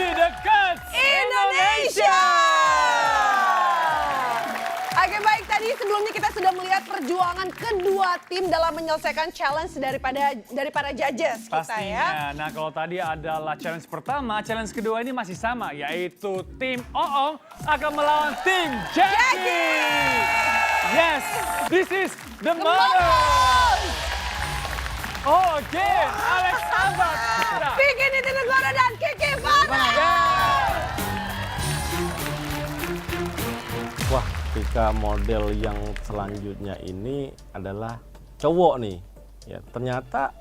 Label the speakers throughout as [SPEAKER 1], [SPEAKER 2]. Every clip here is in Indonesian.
[SPEAKER 1] The Cuts
[SPEAKER 2] Indonesia. Oke baik, tadi sebelumnya kita sudah melihat perjuangan kedua tim dalam menyelesaikan challenge dari para judges kita ya.
[SPEAKER 1] Pastinya. Nah kalau tadi adalah challenge pertama, challenge kedua ini masih sama, yaitu tim Oong akan melawan tim Jackie. Yes, this is the model. Oh again, Alex Abad.
[SPEAKER 2] Vicky Nitinegoro dan Kiki Fana.
[SPEAKER 3] Wah, ketika model yang selanjutnya ini adalah cowok nih. Ya, ternyata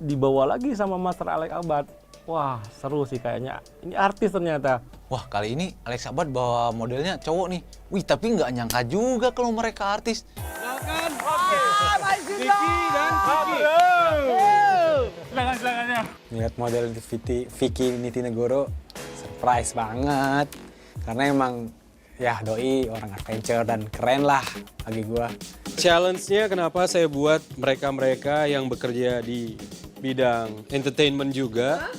[SPEAKER 3] dibawa lagi sama Master Alex Abad. Wah, seru sih kayaknya. Ini artis ternyata.
[SPEAKER 4] Wah, kali ini Alex Abad bawa modelnya cowok nih. Wih, tapi nggak nyangka juga kalau mereka artis.
[SPEAKER 1] Silakan.
[SPEAKER 2] Maju
[SPEAKER 1] Vicky dan Kiki. Silakannya.
[SPEAKER 5] Lihat model Vicky Nitinegoro, surprise banget. Karena emang ya doi orang adventure dan keren lah bagi gua.
[SPEAKER 6] Challenge-nya kenapa saya buat mereka-mereka yang bekerja di bidang entertainment juga,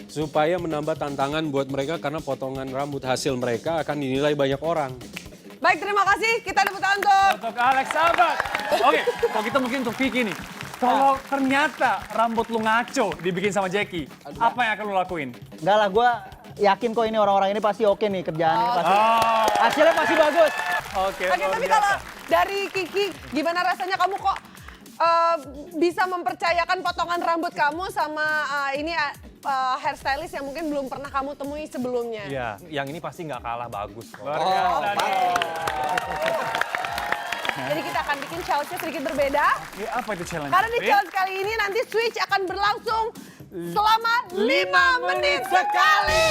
[SPEAKER 6] supaya menambah tantangan buat mereka karena potongan rambut hasil mereka akan dinilai banyak orang.
[SPEAKER 2] Baik, terima kasih. Kita tepuk tangan untuk
[SPEAKER 1] Untuk Alex Abad. Oke, kalau kita mungkin untuk Vicky nih. Kalau ternyata rambut lu ngaco dibikin sama Jackie, apa yang akan lu lakuin?
[SPEAKER 7] Enggak lah, gue yakin kok ini orang-orang ini pasti oke nih kerjaannya. Pasti. Hasilnya pasti bagus.
[SPEAKER 1] Oke,
[SPEAKER 2] Oke, tapi kalau dari Kiki, gimana rasanya kamu kok bisa mempercayakan potongan rambut kamu sama hairstylist yang mungkin belum pernah kamu temui sebelumnya?
[SPEAKER 3] Iya, yang ini pasti nggak kalah bagus kok.
[SPEAKER 1] Luar biasa nih.
[SPEAKER 2] Jadi kita akan bikin challenge-nya sedikit berbeda.
[SPEAKER 1] Ya, apa itu challenge?
[SPEAKER 2] Karena di challenge kali ini nanti switch akan berlangsung selama 5 menit sekali.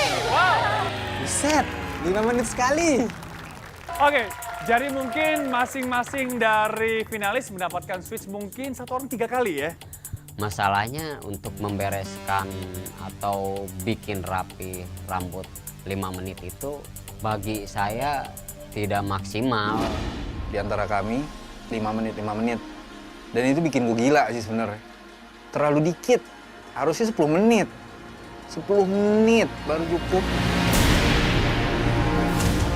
[SPEAKER 5] Buset, 5 menit sekali.
[SPEAKER 1] Oke, jadi mungkin masing-masing dari finalis mendapatkan switch mungkin 1 orang 3 kali ya?
[SPEAKER 8] Masalahnya untuk membereskan atau bikin rapi rambut 5 menit itu bagi saya tidak maksimal.
[SPEAKER 4] Di antara kami 5 menit. Dan itu bikin gue gila sih sebenarnya. Terlalu dikit. Harusnya 10 menit. 10 menit baru cukup.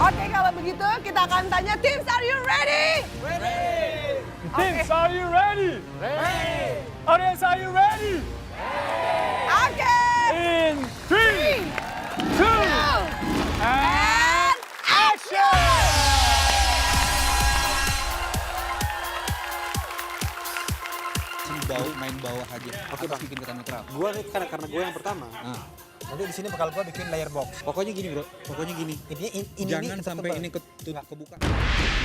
[SPEAKER 2] Oke, kalau begitu kita akan tanya teams, are you ready?
[SPEAKER 1] Teams, are you ready? Ready! Audience, are you ready?
[SPEAKER 2] Oke.
[SPEAKER 1] In 3, 2, and
[SPEAKER 2] Action!
[SPEAKER 4] Main bawah aja.
[SPEAKER 5] Oke, Bang.
[SPEAKER 4] Bikin kita netral.
[SPEAKER 5] Gua nih karena gua yang pertama. Nanti di sini bakal gua bikin layer box.
[SPEAKER 4] Pokoknya gini bro, pokoknya gini.
[SPEAKER 5] Ini
[SPEAKER 4] Jangan
[SPEAKER 5] tetep
[SPEAKER 4] sampai
[SPEAKER 5] tebal.
[SPEAKER 4] ini kebuka.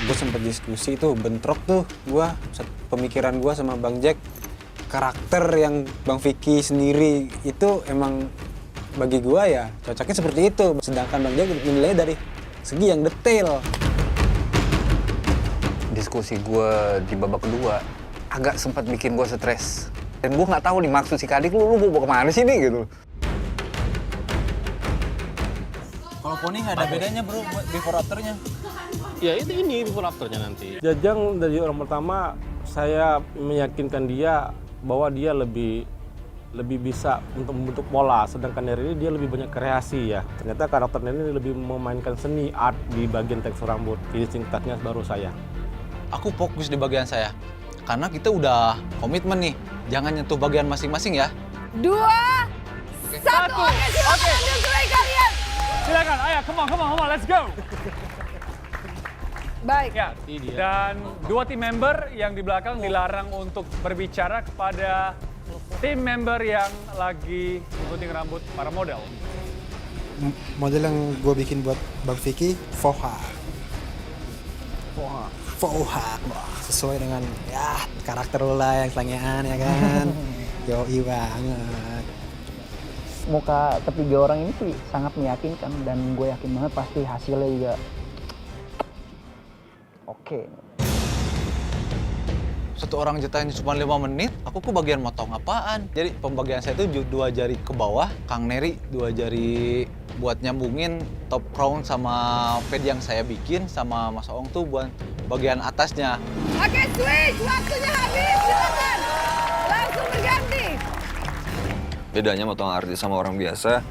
[SPEAKER 5] Gue sempat diskusi tuh, bentrok tuh gua pemikiran gua sama Bang Jack. Karakter yang Bang Vicky sendiri itu emang bagi gua ya cocoknya seperti itu. Sedangkan Bang Jack menilai dari segi yang detail.
[SPEAKER 4] Diskusi gue di babak kedua agak sempat bikin gue stres. Dan gue nggak tahu nih maksud si Kadik lu mau kemana sih nih gitu.
[SPEAKER 9] Kalau poni nggak ada bedanya bro, before afternya.
[SPEAKER 3] Ya ini before afternya nanti. Jajang dari orang pertama, saya meyakinkan dia bahwa dia lebih bisa untuk membentuk pola, sedangkan dari ini dia lebih banyak kreasi ya. Ternyata karakternya ini lebih memainkan seni art di bagian tekstur rambut. Finishing touch-nya baru saya.
[SPEAKER 4] Aku fokus di bagian saya. Karena kita udah komitmen nih, jangan nyentuh bagian masing-masing ya.
[SPEAKER 2] 2, 1. Oke, silakan ambil selai kalian.
[SPEAKER 1] silakan, ayo, come on, let's go.
[SPEAKER 2] Baik.
[SPEAKER 1] Ya, dan 2 tim member yang di belakang dilarang untuk berbicara kepada tim member yang lagi gunting rambut para model.
[SPEAKER 5] Model yang gue bikin buat Bang Vicky, Foha. Wah, sesuai dengan ya karakter lo lah yang selangean ya kan. Yoi banget.
[SPEAKER 7] Muka ketiga orang ini sih sangat meyakinkan dan gue yakin banget pasti hasilnya juga oke.
[SPEAKER 4] Satu orang jatahnya cuma 5 menit, aku bagian motong apaan? Jadi pembagian saya itu 2 jari ke bawah, Kang Neri 2 jari buat nyambungin top crown sama pad yang saya bikin, sama Mas Oong tuh buat bagian atasnya.
[SPEAKER 2] Oke, switch, waktunya habis, silakan. Langsung berganti.
[SPEAKER 10] Bedanya motong artis sama orang biasa,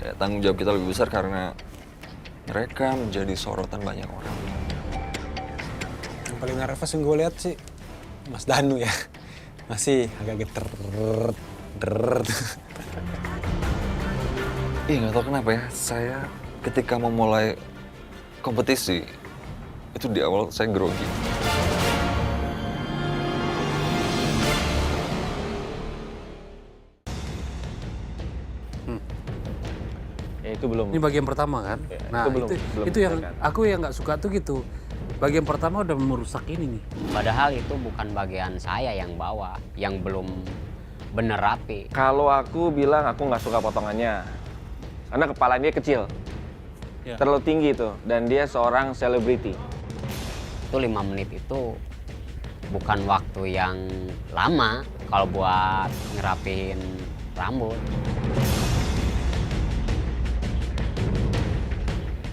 [SPEAKER 10] Ya, tanggung jawab kita lebih besar karena mereka menjadi sorotan banyak orang.
[SPEAKER 5] Yang paling nervous yang gue lihat sih Mas Danu ya. Masih agak geter.
[SPEAKER 10] Iya, nggak tahu kenapa ya, saya ketika memulai kompetisi, itu di awal saya grogi.
[SPEAKER 3] Ya itu belum.
[SPEAKER 11] Ini bagian pertama kan?
[SPEAKER 3] Ya,
[SPEAKER 11] Nah
[SPEAKER 3] itu belum
[SPEAKER 11] itu yang
[SPEAKER 3] selesai.
[SPEAKER 11] aku yang nggak suka tuh gitu. Bagian pertama udah merusak ini nih.
[SPEAKER 8] Padahal itu bukan bagian saya yang bawa, yang belum bener rapi.
[SPEAKER 3] Kalau aku bilang aku nggak suka potongannya, karena kepala dia kecil, terlalu tinggi itu, dan dia seorang selebriti.
[SPEAKER 8] Itu 5 menit itu bukan waktu yang lama kalau buat ngerapihin rambut.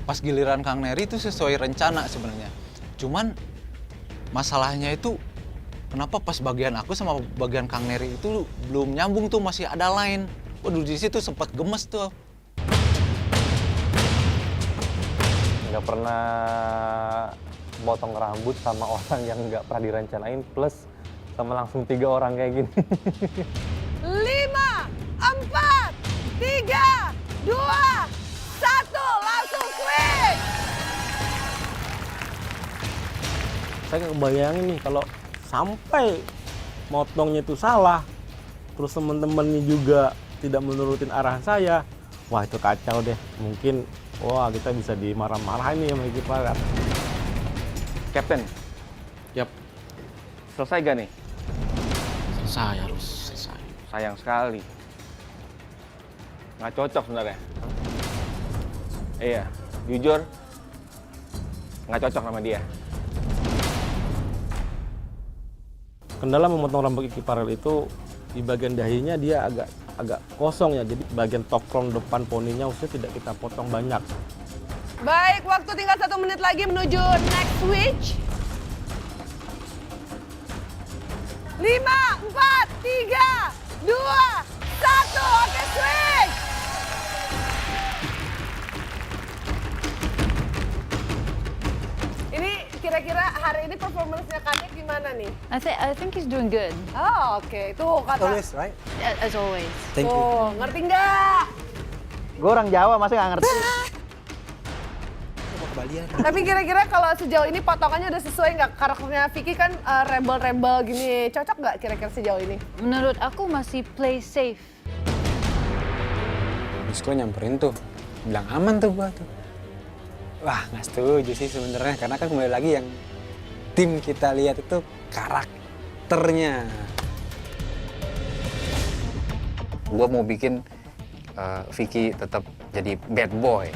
[SPEAKER 4] Pas giliran Kang Neri itu sesuai rencana sebenarnya. Cuman masalahnya itu kenapa pas bagian aku sama bagian Kang Neri itu belum nyambung tuh, masih ada line. Waduh, di situ sempat gemes tuh.
[SPEAKER 3] Nggak pernah potong rambut sama orang yang nggak pernah direncanain, plus sama langsung 3 orang kayak gini.
[SPEAKER 2] 5, 4, 3, 2, 1, langsung switch!
[SPEAKER 3] Saya nggak kebayangin nih kalau sampai motongnya itu salah, terus teman-temannya juga tidak menurutin arahan saya, wah itu kacau deh. Mungkin wah kita bisa dimarah-marahin nih sama ekipa. Captain,
[SPEAKER 11] Yap.
[SPEAKER 3] selesai gak nih?
[SPEAKER 11] Selesai, harus selesai.
[SPEAKER 3] Sayang sekali. Nggak cocok sebenarnya. Iya, jujur nggak cocok sama dia. Kendala memotong rambut Kiki Farel itu di bagian dahinya dia agak kosong ya, jadi bagian top front depan poninya usnya tidak kita potong banyak.
[SPEAKER 2] Baik, waktu tinggal 1 menit lagi menuju next switch. 5, 4, 3, 2, 1, oke switch! Ini kira-kira hari ini performance-nya Kadek gimana nih?
[SPEAKER 12] I think he's doing good,
[SPEAKER 2] Oh, oke. Tuh kata.
[SPEAKER 5] Always, right?
[SPEAKER 12] as always.
[SPEAKER 5] Thank you.
[SPEAKER 2] Tuh, ngerti nggak?
[SPEAKER 7] Gue orang Jawa, masa nggak ngerti?
[SPEAKER 2] Tapi kira-kira kalau sejauh ini potongannya udah sesuai nggak? Karakternya Vicky kan rebel-rebel gini. Cocok nggak kira-kira sejauh ini?
[SPEAKER 12] Menurut aku masih play safe.
[SPEAKER 5] Terus gue nyamperin tuh, bilang aman tuh gua tuh. Wah, nggak setuju sih sebenarnya, karena kan kembali lagi yang tim kita lihat itu karakternya.
[SPEAKER 13] Gue mau bikin Vicky tetap jadi bad boy.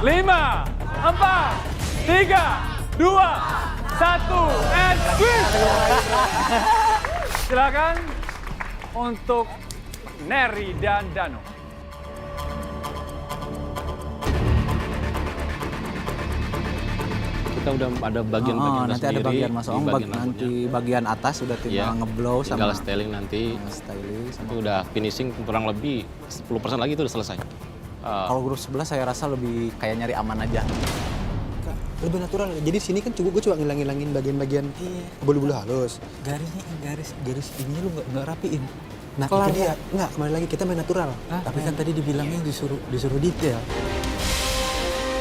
[SPEAKER 1] Lima, 4, 3, 2, 1, and switch! Silakan untuk Neri dan Dano.
[SPEAKER 3] Kita udah ada bagian-bagian
[SPEAKER 9] nanti ada bagian Mas Ong, nanti bagian atas udah tinggal ngeblow sama
[SPEAKER 6] Tinggal styling nanti.
[SPEAKER 9] styling sama.
[SPEAKER 6] Itu udah finishing kurang lebih 10% lagi itu udah selesai.
[SPEAKER 9] Kalau grup sebelah saya rasa lebih kayak nyari aman aja.
[SPEAKER 5] Lebih natural. Jadi sini kan gue cuma ngilangin bagian-bagian bulu-bulu halus.
[SPEAKER 9] Garis ininya lu nggak rapiin.
[SPEAKER 5] Nah, itu dia. Enggak, kembali lagi kita main natural.
[SPEAKER 9] Tapi kan tadi dibilangnya disuruh detail.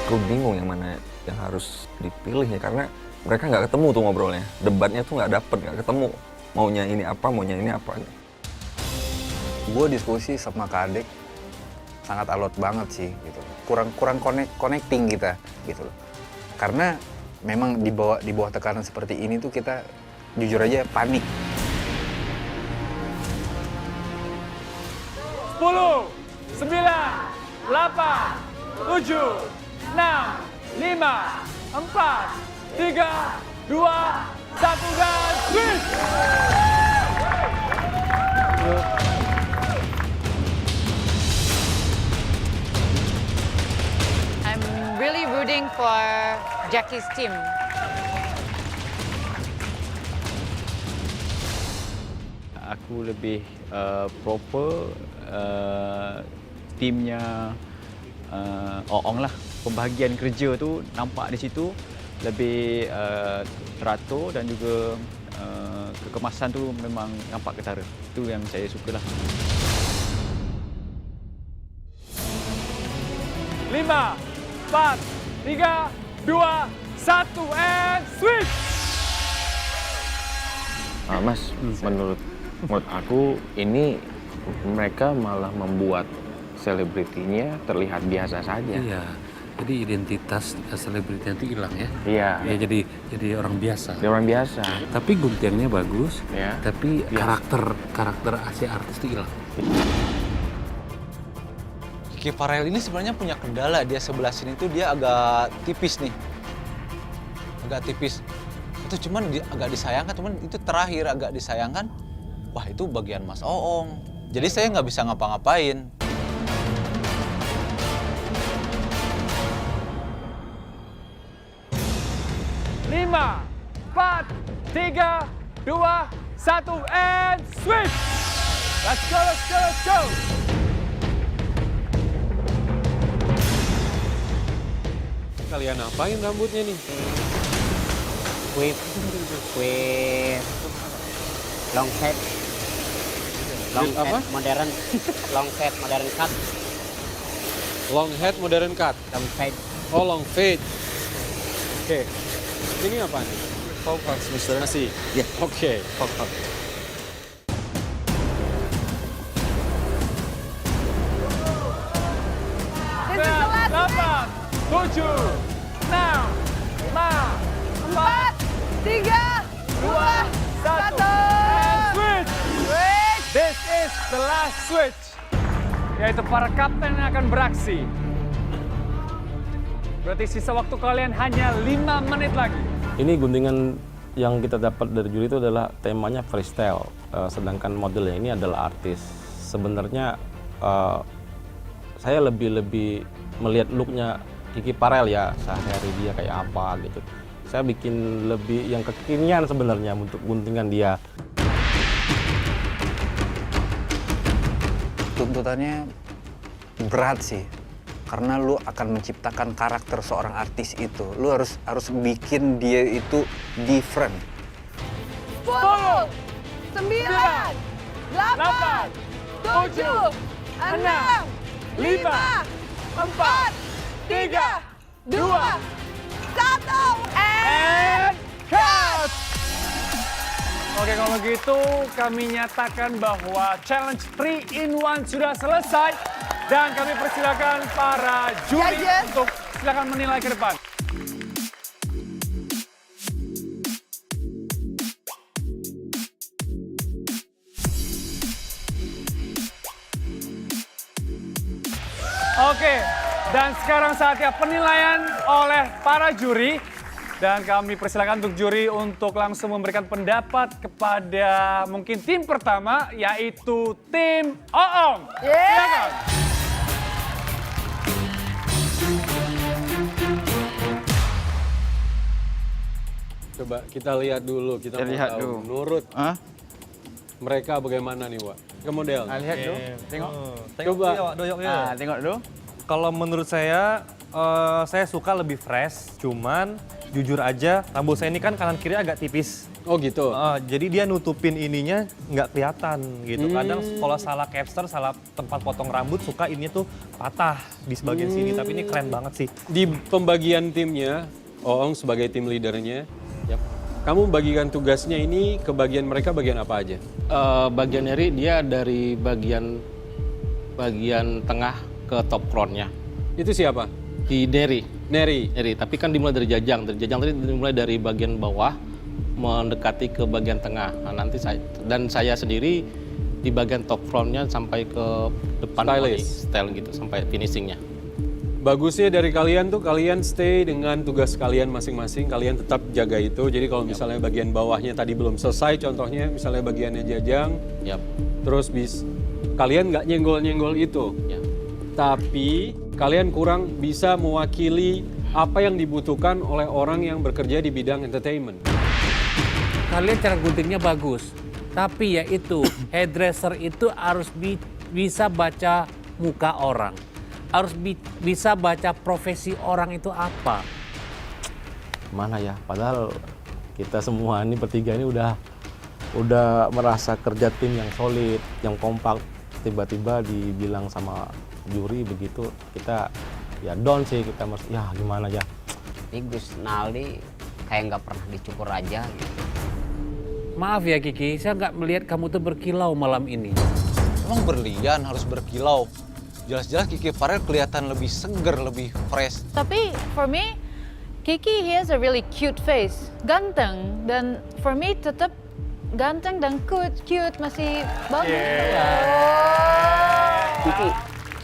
[SPEAKER 10] Aku bingung yang mana yang harus dipilih ya, karena mereka nggak ketemu tuh ngobrolnya. Debatnya tuh nggak ketemu. Maunya ini apa.
[SPEAKER 13] Gue diskusi sama Kadek sangat alot banget sih gitu. Kurang connecting kita gitu loh. Karena memang di bawah tekanan seperti ini tuh kita jujur aja panik.
[SPEAKER 1] 10, 9, 8, 7, 6, 5, 4, 3, 2, 1, dan switch!
[SPEAKER 12] I'm really rooting for Jackie's team.
[SPEAKER 14] aku lebih proper, timnya Oong lah. Pembahagian kerja tu nampak di situ lebih teratur dan juga kekemasan tu memang nampak ketara. Itu yang saya sukalah.
[SPEAKER 1] 5, 4, 3, 2, 1, and switch!
[SPEAKER 15] Mas, menurut aku ini mereka malah membuat selebritinya terlihat biasa saja.
[SPEAKER 11] Iya, jadi identitas selebriti itu hilang ya.
[SPEAKER 15] Iya.
[SPEAKER 11] Ya, jadi orang biasa.
[SPEAKER 15] Dia orang biasa.
[SPEAKER 11] Tapi guntingnya bagus,
[SPEAKER 15] Ya.
[SPEAKER 11] tapi
[SPEAKER 15] Biasa.
[SPEAKER 11] karakter Asia artis itu hilang.
[SPEAKER 4] Kiki Farel ini sebenarnya punya kendala. Dia sebelah sini tuh dia agak tipis nih. Agak tipis. Itu cuman agak disayangkan, cuman itu terakhir agak disayangkan. Wah, itu bagian Mas Oong. Jadi saya nggak bisa ngapa-ngapain.
[SPEAKER 1] Lima, 4, 3, 2, 1, and switch! Let's go, let's go, let's go!
[SPEAKER 6] Kalian apain rambutnya nih?
[SPEAKER 8] With long head. Long
[SPEAKER 6] With apa?
[SPEAKER 8] head modern. Long head modern cut.
[SPEAKER 6] Long head modern cut.
[SPEAKER 8] Long fade.
[SPEAKER 6] Oh, long fade. Oke. Ini apa nih?
[SPEAKER 9] Fox, Mister.
[SPEAKER 6] Masih?
[SPEAKER 9] Ya.
[SPEAKER 6] Oke.
[SPEAKER 9] Fox.
[SPEAKER 1] 7, 6, 5, 4, 3, 2, 1, and switch! This is the last switch, yaitu para kapten yang akan beraksi. Berarti sisa waktu kalian hanya 5 menit lagi.
[SPEAKER 3] Ini guntingan yang kita dapat dari juri itu adalah temanya freestyle, sedangkan modelnya ini adalah artis. Sebenarnya saya lebih melihat looknya Kiki Farel ya, sehari-hari dia kayak apa gitu. Saya bikin lebih yang kekinian sebenarnya untuk guntingan dia.
[SPEAKER 13] Tuntutannya berat sih, karena lu akan menciptakan karakter seorang artis itu. Lu harus bikin dia itu different.
[SPEAKER 2] 10, 9, 8, 7, 6, 5, 4, 3, 2, 1,
[SPEAKER 1] And cut! Oke, kalau gitu kami nyatakan bahwa challenge 3 in 1 sudah selesai. Dan kami persilakan para juri untuk silakan menilai ke depan. Oke, dan sekarang saatnya penilaian oleh para juri. Dan kami persilakan untuk juri untuk langsung memberikan pendapat kepada mungkin tim pertama, yaitu tim Oong. Silakan.
[SPEAKER 6] Coba kita lihat dulu, kita mau
[SPEAKER 14] lihat
[SPEAKER 6] tahu.
[SPEAKER 14] dulu.
[SPEAKER 6] Menurut mereka bagaimana nih, Wak? Ke model.
[SPEAKER 14] Lihat dulu, tengok.
[SPEAKER 6] Coba.
[SPEAKER 14] Tengok dulu.
[SPEAKER 9] Kalau menurut saya suka lebih fresh. Cuman jujur aja, rambut saya ini kan kanan kiri agak tipis.
[SPEAKER 6] Oh gitu.
[SPEAKER 9] Jadi dia nutupin ininya nggak kelihatan gitu. Kadang kalau salah capster, salah tempat potong rambut, suka ininya tuh patah di sebagian sini. Tapi ini keren banget sih.
[SPEAKER 6] Di pembagian timnya, Oong sebagai tim leadernya, kamu bagikan tugasnya ini ke bagian mereka bagian apa aja?
[SPEAKER 3] Bagian Neri dia dari bagian tengah ke top frontnya.
[SPEAKER 6] Itu siapa?
[SPEAKER 3] Di Neri.
[SPEAKER 6] Neri.
[SPEAKER 3] Tapi kan dimulai dari Jajang. Dari Jajang tadi dimulai dari bagian bawah mendekati ke bagian tengah. Nah, nanti saya sendiri di bagian top frontnya sampai ke depan style gitu sampai finishingnya.
[SPEAKER 6] Bagusnya dari kalian tuh kalian stay dengan tugas kalian masing-masing, kalian tetap jaga itu. Jadi kalau misalnya bagian bawahnya tadi belum selesai, contohnya misalnya bagiannya Jajang, terus kalian nggak nyenggol-nyenggol itu. Tapi kalian kurang bisa mewakili apa yang dibutuhkan oleh orang yang bekerja di bidang entertainment.
[SPEAKER 11] Kalian cara guntingnya bagus, Tapi ya itu, hairdresser itu harus bisa baca muka orang. Harus bisa baca profesi orang itu apa.
[SPEAKER 3] Mana ya, padahal kita semua ini bertiga ini udah merasa kerja tim yang solid, yang kompak. Tiba-tiba dibilang sama juri begitu, kita ya down sih, kita ya gimana ya.
[SPEAKER 8] Ini Gus Naldi kayak nggak pernah dicukur aja gitu.
[SPEAKER 11] Maaf ya Kiki, saya nggak melihat kamu tuh berkilau malam ini.
[SPEAKER 4] Emang berlian harus berkilau. Jelas-jelas Kiki Farel kelihatan lebih seger, lebih fresh.
[SPEAKER 12] Tapi for me, Kiki he has a really cute face, ganteng, dan for me tetap ganteng dan cute masih bagus.
[SPEAKER 15] Kiki,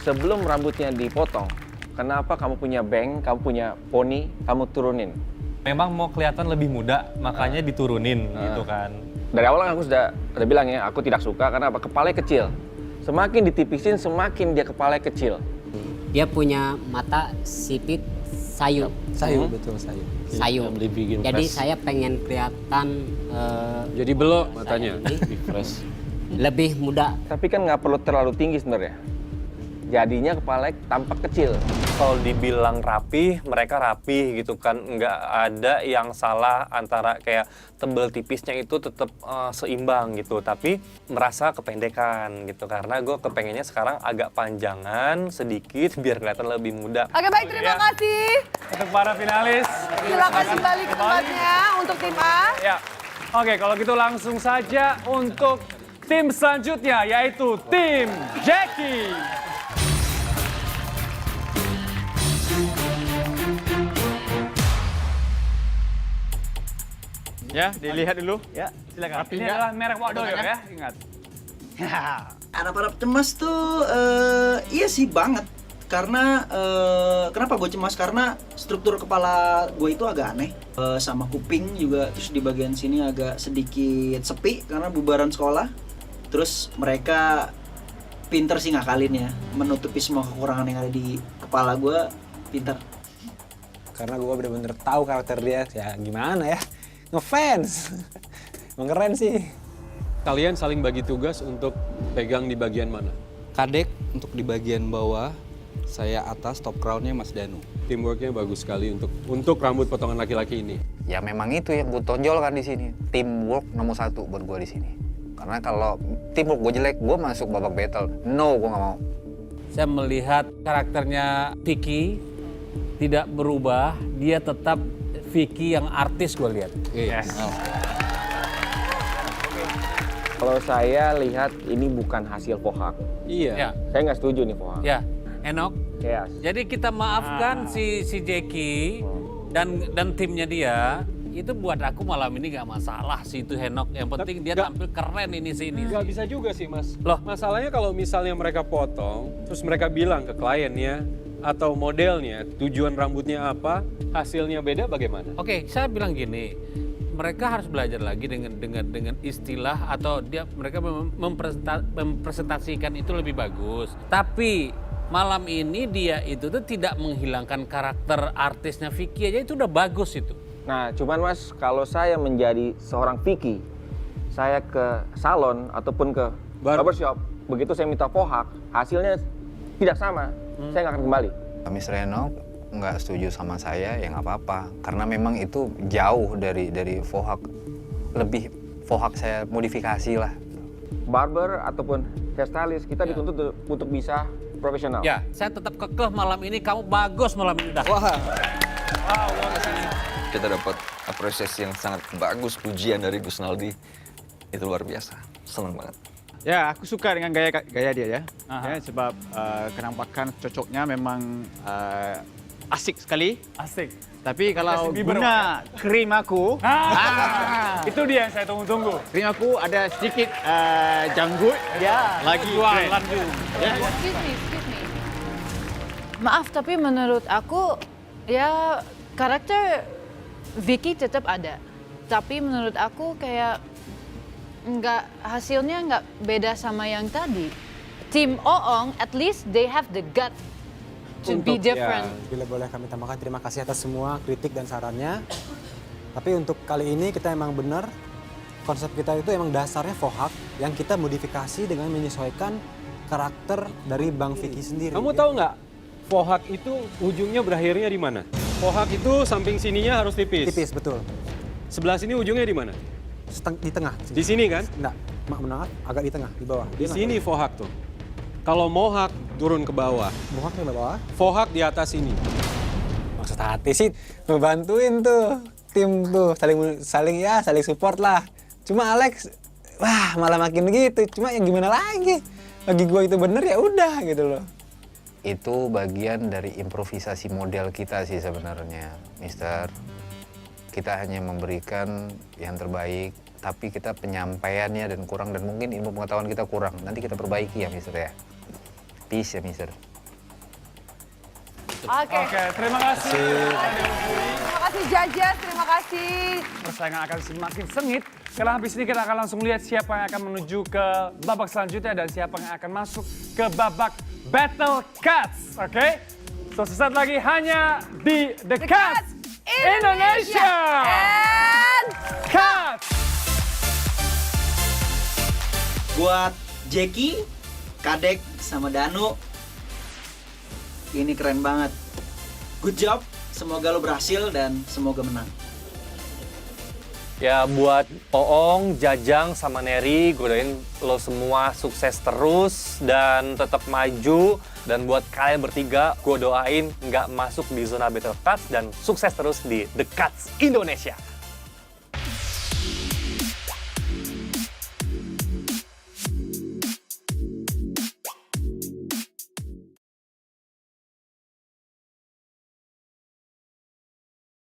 [SPEAKER 15] sebelum rambutnya dipotong, kenapa kamu punya bank, kamu punya poni, kamu turunin?
[SPEAKER 9] Memang mau kelihatan lebih muda, makanya diturunin gitu kan.
[SPEAKER 15] Dari awal kan aku sudah bilang ya, aku tidak suka karena apa? Kepalanya kecil. Semakin ditipisin, semakin dia kepalanya kecil.
[SPEAKER 8] Dia punya mata sipit sayu.
[SPEAKER 5] Sayu, betul sayu.
[SPEAKER 8] Sayu. Jadi saya pengen kelihatan
[SPEAKER 6] jadi belok matanya.
[SPEAKER 8] lebih fresh. Lebih muda.
[SPEAKER 15] Tapi kan nggak perlu terlalu tinggi sebenarnya. Jadinya kepalanya tampak kecil.
[SPEAKER 9] Kalau dibilang rapi, mereka rapi gitu kan. Nggak ada yang salah antara kayak tebel tipisnya itu tetap seimbang gitu. Tapi merasa kependekan gitu. Karena gue kepengennya sekarang agak panjangan sedikit biar kelihatan lebih muda.
[SPEAKER 2] Oke baik, terima kasih.
[SPEAKER 1] Untuk para finalis.
[SPEAKER 2] Silakan kembali ke tempatnya untuk tim A.
[SPEAKER 1] Ya. Oke, kalau gitu langsung saja untuk tim selanjutnya yaitu tim Jackie.
[SPEAKER 14] Ya, dilihat dulu.
[SPEAKER 1] Ya, silakan. Ini adalah merek Wadoyo ya, ingat.
[SPEAKER 16] Anak para cemas tuh iya sih banget. Karena kenapa gue cemas? Karena struktur kepala gue itu agak aneh. Sama kuping juga, terus di bagian sini agak sedikit sepi karena bubaran sekolah. Terus mereka pinter sih ngakalin ya, menutupi semua kekurangan yang ada di kepala gue, pinter.
[SPEAKER 5] Karena gue bener-bener tahu karakter dia, ya gimana ya, ngefans. Emang keren sih.
[SPEAKER 6] Kalian saling bagi tugas untuk pegang di bagian mana?
[SPEAKER 17] Kadek untuk di bagian bawah, saya atas, top crown-nya Mas Danu.
[SPEAKER 6] Teamwork-nya bagus sekali untuk rambut potongan laki-laki ini.
[SPEAKER 13] Ya memang itu yang gue tonjolkan di sini. Teamwork nomor 1 buat gue di sini. Karena kalau teamwork gue jelek, gue masuk babak battle. No, gue nggak mau.
[SPEAKER 11] Saya melihat karakternya Vicky tidak berubah, dia tetap Vicky yang artis gue lihat.
[SPEAKER 6] Yes.
[SPEAKER 15] Kalau saya lihat ini bukan hasil Pohak.
[SPEAKER 11] Iya. Ya.
[SPEAKER 15] Saya nggak setuju nih Pohak.
[SPEAKER 11] Ya, Enok.
[SPEAKER 15] Yes.
[SPEAKER 11] Jadi kita maafkan si Jackie dan timnya dia. Itu buat aku malam ini nggak masalah sih itu Henok. Yang penting dia tampil keren ini sini.
[SPEAKER 6] Nggak bisa juga sih Mas. Loh, masalahnya kalau misalnya mereka potong, terus mereka bilang ke kliennya atau modelnya tujuan rambutnya apa, hasilnya beda bagaimana?
[SPEAKER 11] Oke, saya bilang gini. Mereka harus belajar lagi dengan istilah atau mereka mempresentasikan itu lebih bagus. Tapi malam ini dia itu tuh tidak menghilangkan karakter artisnya Vicky aja, itu udah bagus itu.
[SPEAKER 15] Nah, cuman Mas, kalau saya menjadi seorang Vicky, saya ke salon ataupun ke barbershop, begitu saya minta Pohak, hasilnya tidak sama, saya nggak akan kembali.
[SPEAKER 13] Miss Reno nggak setuju sama saya, ya nggak apa-apa. Karena memang itu jauh dari Pohak. Lebih Pohak saya modifikasi lah.
[SPEAKER 15] Barber ataupun hairstylist, kita dituntut untuk bisa profesional.
[SPEAKER 11] Ya, saya tetap kekeh malam ini, kamu bagus malam ini.
[SPEAKER 10] Wah. Kita dapat apresiasi yang sangat bagus, pujian dari Gus Naldi. Itu luar biasa, senang banget.
[SPEAKER 14] Ya, aku suka dengan gaya dia ya. Ya sebab kenampakan cocoknya memang asik sekali.
[SPEAKER 1] Asik.
[SPEAKER 14] Tapi kalau guna krim aku,
[SPEAKER 1] itu dia yang saya tunggu-tunggu.
[SPEAKER 14] Krim aku ada sedikit janggut,
[SPEAKER 1] ya,
[SPEAKER 14] lagi
[SPEAKER 1] jualan
[SPEAKER 14] keren.
[SPEAKER 12] Ya. Excuse me. Maaf, tapi menurut aku ya karakter Vicky tetap ada. Tapi menurut aku kayak hasilnya nggak beda sama yang tadi. Tim Oong, at least they have the gut to be different.
[SPEAKER 5] Ya, bila boleh kami tambahkan, terima kasih atas semua kritik dan sarannya. Tapi untuk kali ini kita emang benar konsep kita itu emang dasarnya Fohak yang kita modifikasi dengan menyesuaikan karakter dari Bang Vicky sendiri.
[SPEAKER 6] Kamu tahu nggak, Fohak itu ujungnya berakhirnya di mana? Fohak itu samping sininya harus tipis.
[SPEAKER 5] Tipis, betul.
[SPEAKER 6] Sebelah sini ujungnya di mana?
[SPEAKER 5] Di tengah.
[SPEAKER 6] Di sini kan?
[SPEAKER 5] Enggak, menengah, agak di tengah, di bawah.
[SPEAKER 6] Di sini Fohak tuh. Kalau Mohak turun ke bawah.
[SPEAKER 5] Mohak ke bawah.
[SPEAKER 6] Fohak di atas ini.
[SPEAKER 5] Maksud hati sih ngebantuin tuh tim tuh saling support lah. Cuma Alex, wah malah makin gitu. Cuma yang gimana lagi? Bagi gue itu bener ya udah gitu loh.
[SPEAKER 13] Itu bagian dari improvisasi model kita sih sebenarnya, Mister. Kita hanya memberikan yang terbaik, tapi kita penyampaiannya dan kurang, dan mungkin ilmu pengetahuan kita kurang. Nanti kita perbaiki ya, Mister ya. Peace ya, Mister.
[SPEAKER 2] Oke.
[SPEAKER 1] Terima kasih.
[SPEAKER 2] Terima kasih Jajas, terima kasih.
[SPEAKER 1] Persaingan akan semakin sengit. Karena habis ini kita akan langsung lihat siapa yang akan menuju ke babak selanjutnya dan siapa yang akan masuk ke babak Battle Cuts. Oke? So, sesaat lagi hanya di The Cuts Indonesia.
[SPEAKER 2] And
[SPEAKER 1] Cuts.
[SPEAKER 16] Buat Jackie, Kadek, sama Danu, ini keren banget. Good job, semoga lo berhasil dan semoga menang.
[SPEAKER 9] Ya buat Oong, Jajang, sama Neri, gue doain lo semua sukses terus dan tetap maju. Dan buat kalian bertiga, gue doain nggak masuk di zona Battle Cuts dan sukses terus di The Cuts Indonesia.